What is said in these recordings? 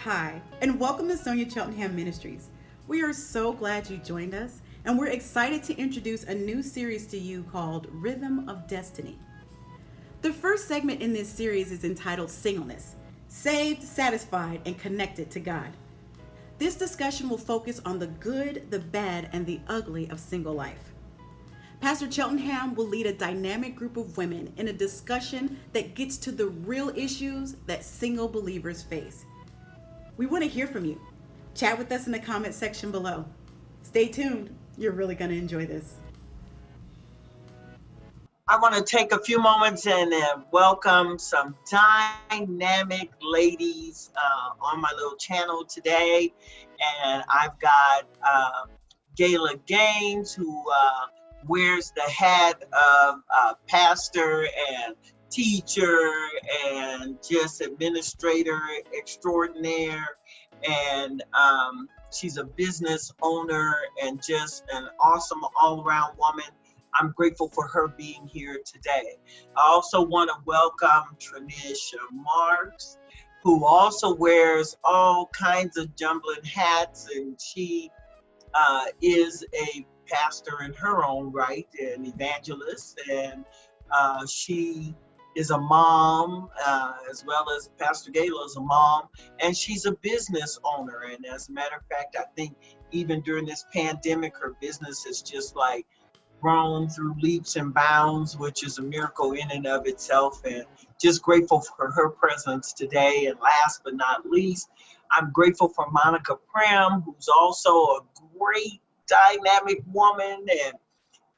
Hi, and welcome to Sonia Cheltenham Ministries. We are so glad you joined us, and we're excited to introduce a new series to you called Rhythm of Destiny. The first segment in this series is entitled Singleness Saved, Satisfied, and Connected to God. This discussion will focus on the good, the bad, and the ugly of single life. Pastor Cheltenham will lead a dynamic group of women in a discussion that gets to the real issues that single believers face. We want to hear from you. Chat with us in the comment section below. Stay tuned. You're really going to enjoy this. I want to take a few moments and welcome some dynamic ladies on my little channel today. And I've got Gayla Gaines, who wears the hat of pastor and teacher and just administrator extraordinaire. And she's a business owner and just an awesome all-around woman. I'm grateful for her being here today. I also want to welcome Tranisha Marks, who also wears all kinds of jumbling hats, and she is a pastor in her own right, an evangelist, and she is a mom, as well as Pastor Gayla is a mom, and she's a business owner. And as a matter of fact, I think even during this pandemic, her business is just like grown through leaps and bounds, which is a miracle in and of itself, and just grateful for her presence today. And last but not least, I'm grateful for Monica Pram, who's also a great dynamic woman, and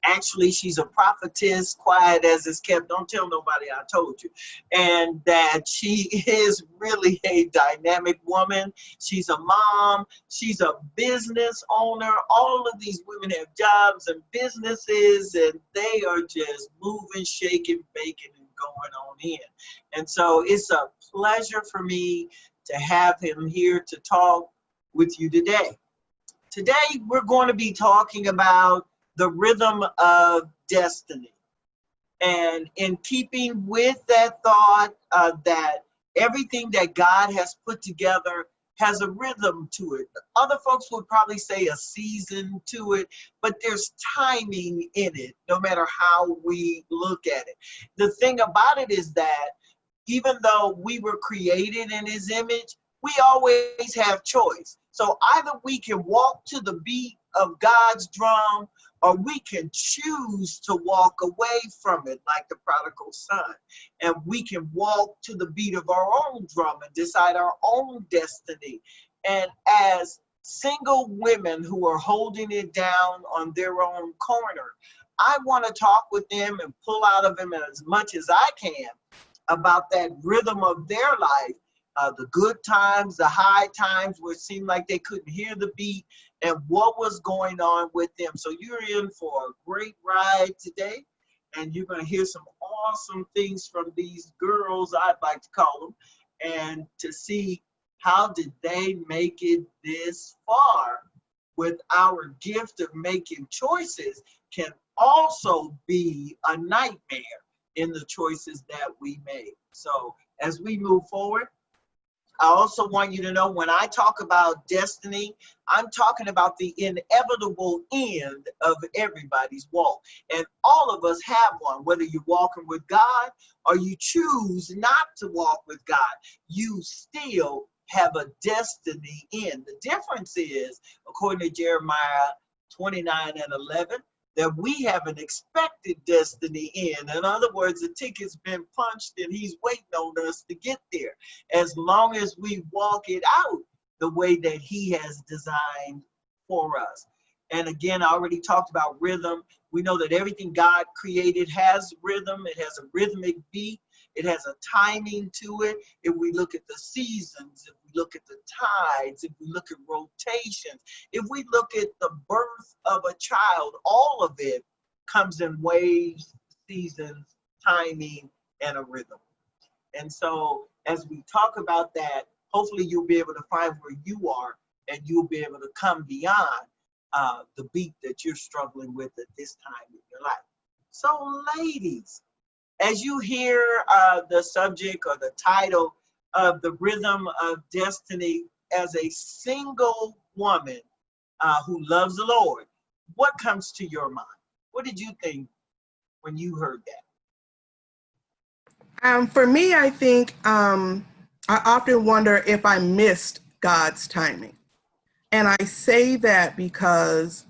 actually she's a prophetess, quiet as it's kept. Don't tell nobody I told you. And that she is really a dynamic woman. She's a mom. She's a business owner. All of these women have jobs and businesses, and they are just moving, shaking, baking, and going on in. And so it's a pleasure for me to have him here to talk with you today. Today, we're going to be talking about the rhythm of destiny. And in keeping with that thought, that everything that God has put together has a rhythm to it. Other folks would probably say a season to it, but there's timing in it, no matter how we look at it. The thing about it is that even though we were created in his image, we always have choice. So either we can walk to the beat of God's drum, or we can choose to walk away from it like the prodigal son. And we can walk to the beat of our own drum and decide our own destiny. And as single women who are holding it down on their own corner, I want to talk with them and pull out of them as much as I can about that rhythm of their life, the good times, the high times where it seemed like they couldn't hear the beat, and what was going on with them. So you're in for a great ride today, and you're going to hear some awesome things from these girls, I'd like to call them, and to see how did they make it this far. With our gift of making choices can also be a nightmare in the choices that we make. So as we move forward, I also want you to know when I talk about destiny, I'm talking about the inevitable end of everybody's walk. And all of us have one, whether you're walking with God or you choose not to walk with God, you still have a destiny end. The difference is, according to Jeremiah 29 and 11, that we have an expected destiny in. In other words, the ticket's been punched and he's waiting on us to get there, as long as we walk it out the way that he has designed for us. And again, I already talked about rhythm. We know that everything God created has rhythm. It has a rhythmic beat. It has a timing to it. If we look at the seasons, if we look at the tides, if we look at rotations, if we look at the birth of a child, all of it comes in waves, seasons, timing, and a rhythm. And so as we talk about that, hopefully you'll be able to find where you are, and you'll be able to come beyond the beat that you're struggling with at this time in your life. So ladies, as you hear the subject or the title of the Rhythm of Destiny, as a single woman who loves the Lord, what comes to your mind? What did you think when you heard that? For me, I think I often wonder if I missed God's timing. And I say that because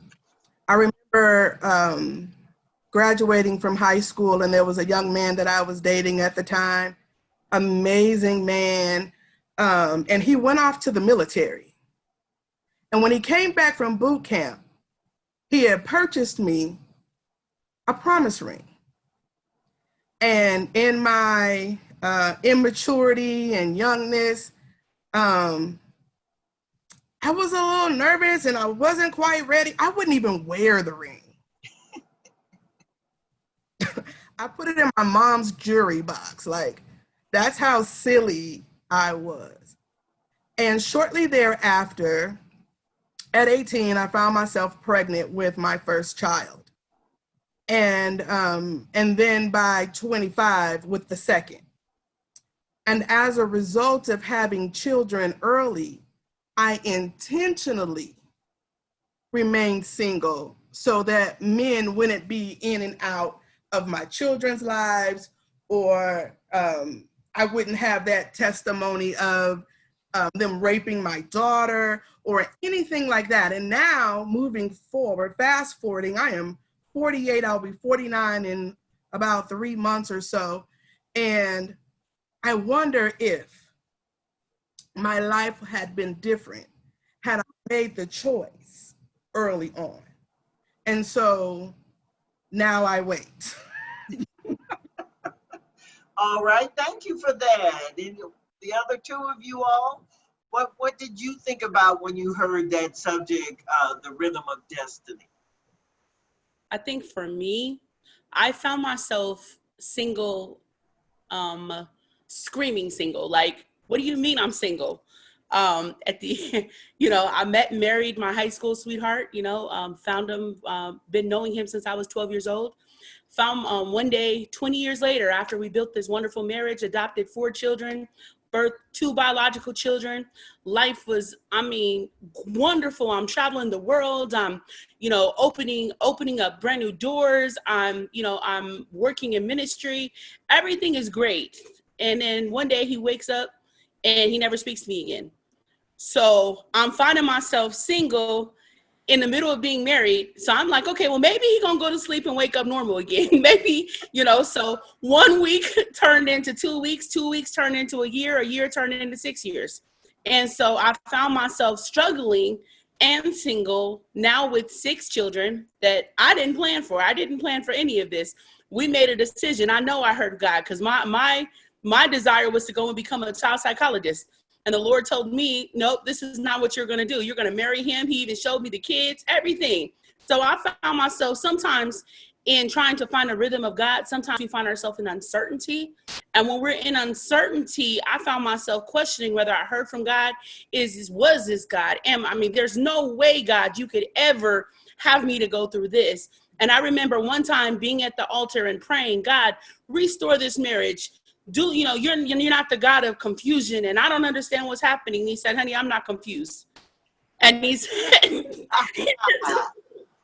I remember graduating from high school, and there was a young man that I was dating at the time, amazing man, and he went off to the military. And when he came back from boot camp, he had purchased me a promise ring. And in my immaturity and youngness, I was a little nervous and I wasn't quite ready. I wouldn't even wear the ring. I put it in my mom's jewelry box. Like, that's how silly I was. And shortly thereafter, at 18, I found myself pregnant with my first child. And then by 25 with the second. And as a result of having children early, I intentionally remained single so that men wouldn't be in and out of my children's lives, or I wouldn't have that testimony of them raping my daughter or anything like that. And now moving forward, fast forwarding, I am 48, I'll be 49 in about 3 months or so. And I wonder if my life had been different had I made the choice early on. And so now I wait. All right, thank you for that. And the other two of you all, what did you think about when you heard that subject, the rhythm of destiny? I think for me, I found myself single, screaming single. Like, what do you mean I'm single? At the, I met and married my high school sweetheart, found him, been knowing him since I was 12 years old. Found one day, 20 years later, after we built this wonderful marriage, adopted 4 children, birthed 2 biological children. Life was, wonderful. I'm traveling the world. I'm, opening up brand new doors. I'm working in ministry. Everything is great. And then one day he wakes up and he never speaks to me again. So I'm finding myself single in the middle of being married. So I'm like, okay, well, maybe he's gonna go to sleep and wake up normal again. Maybe, so 1 week turned into 2 weeks, 2 weeks turned into a year turned into 6 years. And so I found myself struggling and single now with 6 children that I didn't plan for. I didn't plan for any of this. We made a decision. I know I heard God, because my desire was to go and become a child psychologist. And the Lord told me, nope, this is not what you're going to do. You're going to marry him. He even showed me the kids, everything. So I found myself sometimes in trying to find a rhythm of God. Sometimes we find ourselves in uncertainty. And when we're in uncertainty, I found myself questioning whether I heard from God. Was this God? There's no way, God, you could ever have me to go through this. And I remember one time being at the altar and praying, God, restore this marriage. You're not the God of confusion, and I don't understand what's happening. He said, honey, I'm not confused. And he said,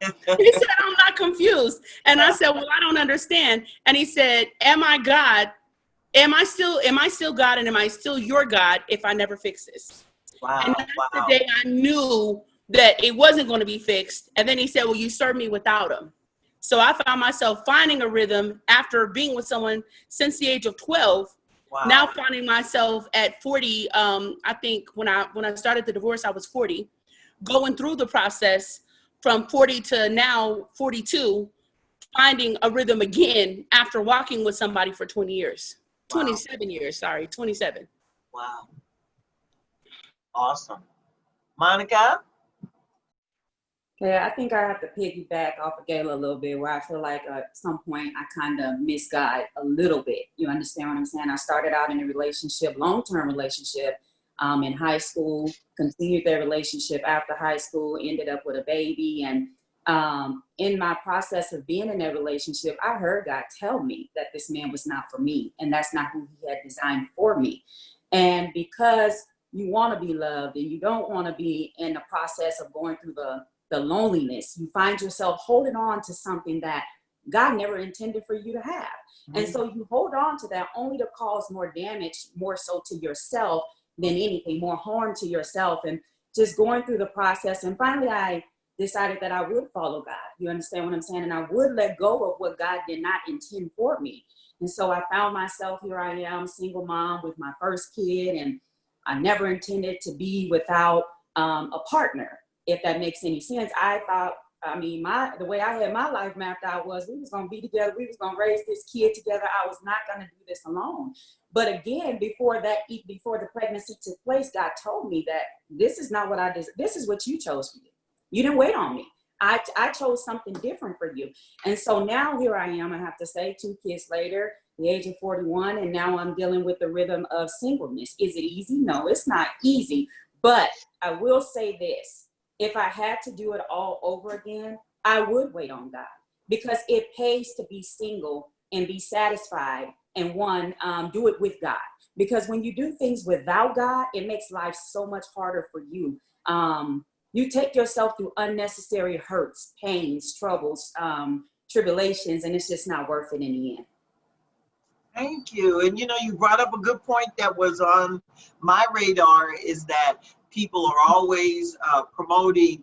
I'm not confused. And I said, well, I don't understand. And he said, am I God? Am I still God? And am I still your God if I never fix this? Wow. And that's the day I knew that it wasn't going to be fixed. And then he said, well, you served me without him. So I found myself finding a rhythm after being with someone since the age of 12. Wow. Now finding myself at 40, I think when I started the divorce, I was 40, going through the process from 40 to now 42, finding a rhythm again after walking with somebody for 20 years, wow. 27. Wow. Awesome. Monica? Yeah, I think I have to piggyback off of Gayla a little bit, where I feel like at some point I kind of missed God a little bit. You understand what I'm saying? I started out in a relationship, long-term relationship, in high school, continued that relationship after high school, ended up with a baby. And in my process of being in that relationship, I heard God tell me that this man was not for me, and that's not who he had designed for me. And because you want to be loved and you don't want to be in the process of going through the loneliness. You find yourself holding on to something that God never intended for you to have. And so you hold on to that only to cause more damage, more so to yourself than anything, more harm to yourself. And just going through the process. And finally, I decided that I would follow God. You understand what I'm saying? And I would let go of what God did not intend for me. And so I found myself, here I am, single mom with my first kid. And I never intended to be without a partner, if that makes any sense. I thought, the way I had my life mapped out was we was going to be together. We was going to raise this kid together. I was not going to do this alone. But again, before the pregnancy took place, God told me that this is not what I did. This is what you chose for you. You didn't wait on me. I chose something different for you. And so now here I am, I have to say, 2 kids later, the age of 41, and now I'm dealing with the rhythm of singleness. Is it easy? No, it's not easy. But I will say this. If I had to do it all over again, I would wait on God, because it pays to be single and be satisfied and do it with God. Because when you do things without God, it makes life so much harder for you. You take yourself through unnecessary hurts, pains, troubles, tribulations, and it's just not worth it in the end. Thank you. And you brought up a good point that was on my radar, is that people are always promoting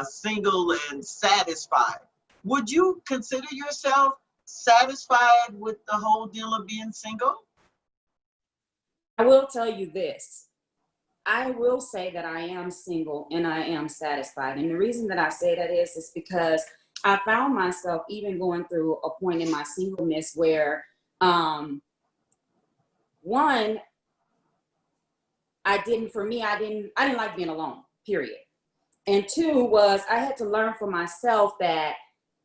single and satisfied. Would you consider yourself satisfied with the whole deal of being single? I will tell you this. I will say that I am single and I am satisfied. And the reason that I say that is because I found myself even going through a point in my singleness where, one, I didn't like being alone, period. And 2 was I had to learn for myself that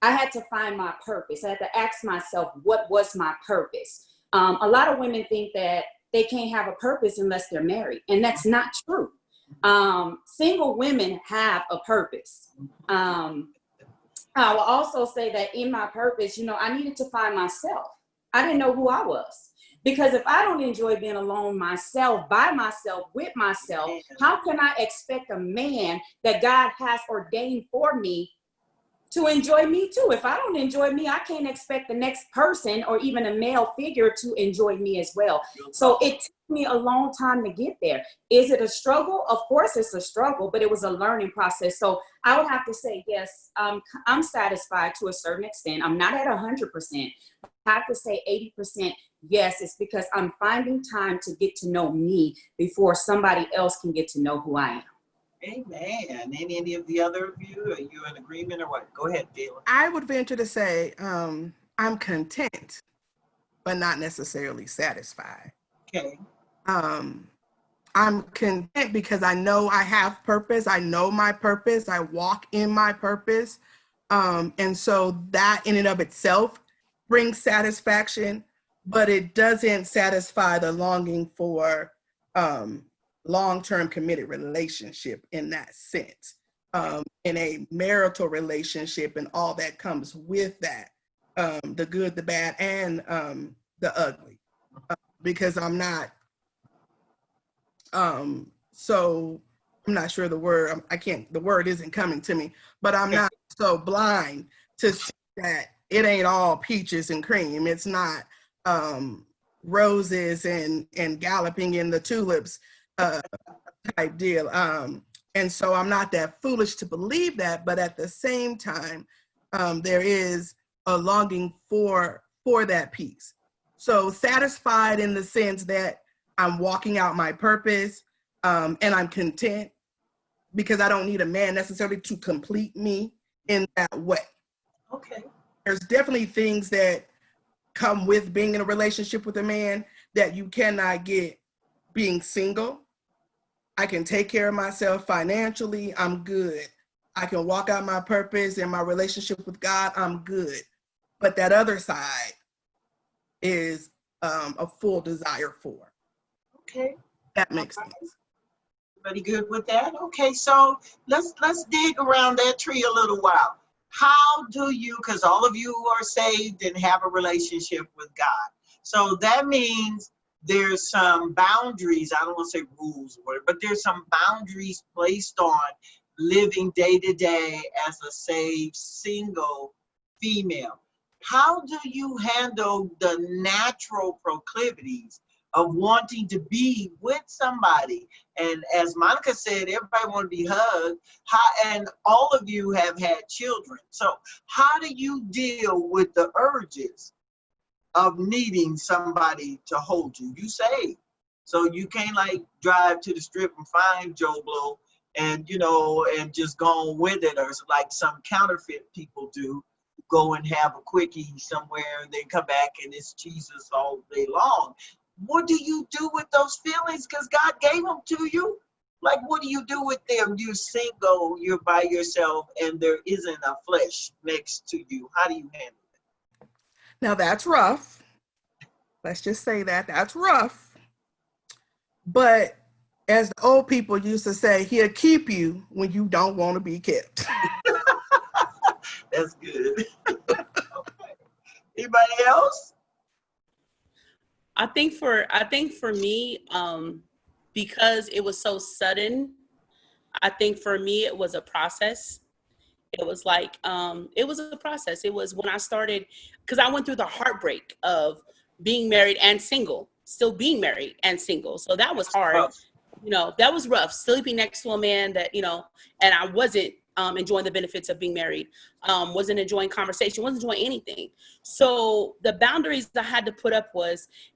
I had to find my purpose. I had to ask myself, what was my purpose? A lot of women think that they can't have a purpose unless they're married. And that's not true. Single women have a purpose. I will also say that in my purpose, I needed to find myself. I didn't know who I was. Because if I don't enjoy being alone myself, by myself, with myself, how can I expect a man that God has ordained for me to enjoy me too? If I don't enjoy me, I can't expect the next person or even a male figure to enjoy me as well. So it took me a long time to get there. Is it a struggle? Of course it's a struggle, but it was a learning process. So I would have to say, yes, I'm satisfied to a certain extent. I'm not at 100%. I have to say 80%. Yes, it's because I'm finding time to get to know me before somebody else can get to know who I am. Amen. Any of the other of you, are you in agreement or what? Go ahead, Dale. I would venture to say I'm content, but not necessarily satisfied. Okay. I'm content because I know I have purpose. I know my purpose. I walk in my purpose. And so that in and of itself brings satisfaction, but it doesn't satisfy the longing for long-term committed relationship in that sense, in a marital relationship and all that comes with that, the good, the bad, and the ugly, because I'm not, so I'm not sure the word, the word isn't coming to me, but I'm not so blind to see that it ain't all peaches and cream. It's not roses and galloping in the tulips type deal. And so I'm not that foolish to believe that, but at the same time, there is a longing for that piece. So satisfied in the sense that I'm walking out my purpose, and I'm content because I don't need a man necessarily to complete me in that way. Okay. There's definitely things that come with being in a relationship with a man that you cannot get being single. I can take care of myself financially, I'm good. I can walk out my purpose and my relationship with God, I'm good. But that other side is a full desire for. Okay. That makes sense. Everybody good with that? Okay, so let's dig around that tree a little while. How do you, because all of you are saved and have a relationship with God. So that means there's some boundaries, I don't want to say rules or whatever, but there's some boundaries placed on living day to day as a saved single female. How do you handle the natural proclivities of wanting to be with somebody? And as Monica said, everybody want to be hugged. And all of you have had children. So how do you deal with the urges of needing somebody to hold you? You saved. So you can't like drive to the strip and find Joe Blow and, you know, and just go on with it, or like some counterfeit people do, go and have a quickie somewhere and then come back and it's Jesus all day long. What do you do with those feelings? Because God gave them to you. Like, what do you do with them? You're single, you're by yourself, and there isn't a flesh next to you. How do you handle it? Now that's rough. Let's just say that's rough. But as the old people used to say, he'll keep you when you don't want to be kept. That's good. Okay. Anybody else? I think for me, because it was so sudden, I think for me it was a process. It was like, it was a process. It was when I started, because I went through the heartbreak of being married and single, still being married and single. So that was hard. Rough. You know, that was rough. Sleeping next to a man that, you know, and I wasn't enjoying the benefits of being married, wasn't enjoying conversation, wasn't enjoying anything. So the boundaries I had to put up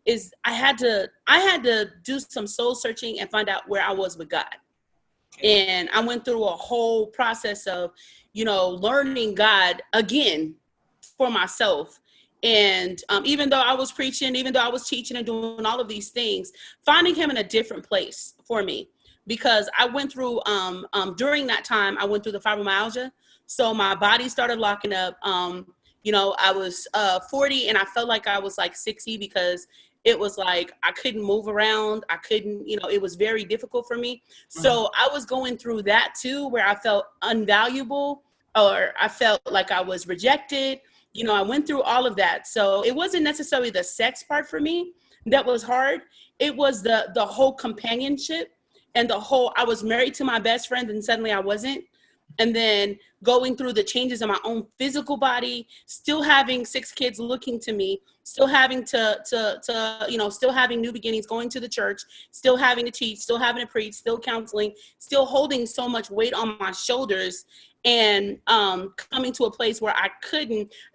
is I had to do some soul searching and find out where I was with God. And I went through a whole process of, you know, learning God again for myself. And even though I was preaching, even though I was teaching and doing all of these things, finding him in a different place for me, because I went through, during that time, I went through the fibromyalgia. So my body started locking up. You know, I was 40 and I felt like I was like 60 because it was like I couldn't move around. I couldn't, you know, it was very difficult for me. So I was going through that too, where I felt unvaluable or I felt like I was rejected. You know, I went through all of that. So it wasn't necessarily the sex part for me that was hard. It was the whole companionship and the whole, I was married to my best friend and suddenly I wasn't. And then going through the changes in my own physical body, still having 6 kids looking to me, still having to you know, still having new beginnings, going to the church, still having to teach, still having to preach, still counseling, still holding so much weight on my shoulders. And coming to a place where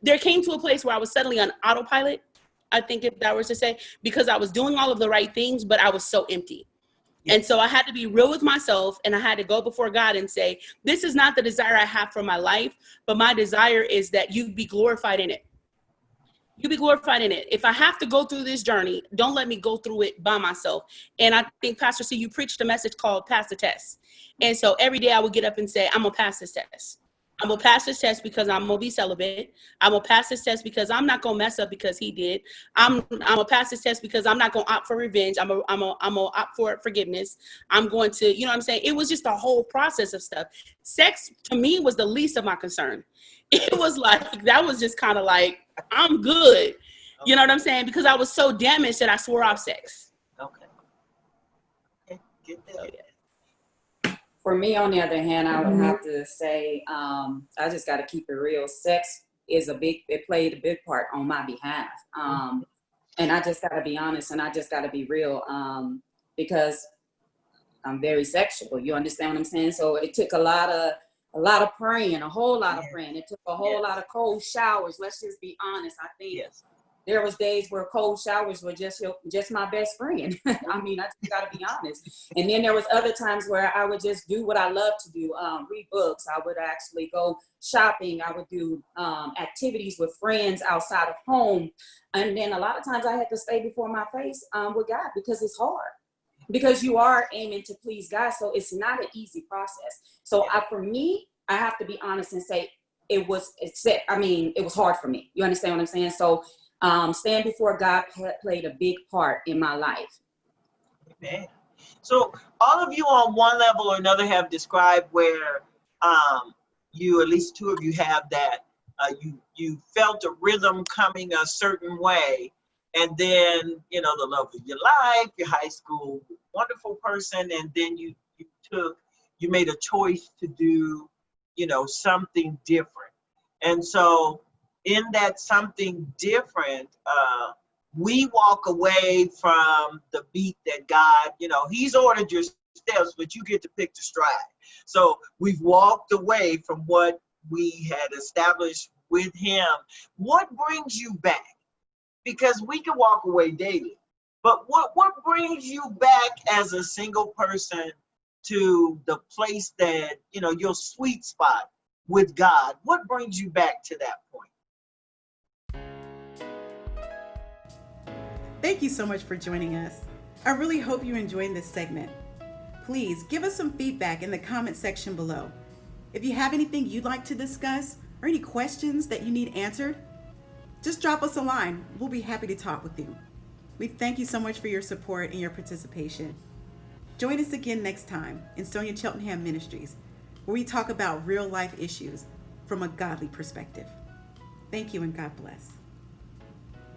there came to a place where I was suddenly on autopilot, I think if that was to say, because I was doing all of the right things, but I was so empty. And so I had to be real with myself and I had to go before God and say, this is not the desire I have for my life, but my desire is that you be glorified in it. You be glorified in it. If I have to go through this journey, don't let me go through it by myself. And I think, Pastor C, you preached a message called Pass the Test. And so every day I would get up and say, I'm going to pass this test. I'm going to pass this test because I'm going to be celibate. I'm going to pass this test because I'm not going to mess up because he did. I'm going to pass this test because I'm not going to opt for revenge. I'm going to opt for forgiveness. I'm going to, you know what I'm saying? It was just a whole process of stuff. Sex to me was the least of my concern. It was like, that was just kind of like, I'm good. You know what I'm saying? Because I was so damaged that I swore off sex. Okay. Get that. Yeah. For me, on the other hand, I would have to say, I just got to keep it real. Sex it played a big part on my behalf. And I just got to be honest and I just got to be real because I'm very sexual. You understand what I'm saying? So it took a lot of praying, a whole lot of praying. It took a whole lot of cold showers. Let's just be honest. I think there was days where cold showers were just my best friend. I mean, I just gotta be honest. And then there was other times where I would just do what I love to do, read books. I would actually go shopping. I would do activities with friends outside of home. And then a lot of times I had to stay before my face with God because it's hard. Because you are aiming to please God. So it's not an easy process. So for me, I have to be honest and say it was hard for me. You understand what I'm saying? So stand before God played a big part in my life. Amen. So all of you on one level or another have described where you, at least 2 of you have that, you felt a rhythm coming a certain way and then, you know, the love of your life, your high school wonderful person, and then you made a choice to do, you know, something different. And so in that something different, we walk away from the beat that God, you know, he's ordered your steps, but you get to pick the stride. So we've walked away from what we had established with him. What brings you back? Because we can walk away daily, but what brings you back as a single person to the place that, you know, your sweet spot with God? What brings you back to that point? Thank you so much for joining us. I really hope you enjoyed this segment. Please give us some feedback in the comment section below. If you have anything you'd like to discuss or any questions that you need answered, just drop us a line. We'll be happy to talk with you. We thank you so much for your support and your participation. Join us again next time in Sonia Cheltenham Ministries, where we talk about real life issues from a godly perspective. Thank you and God bless.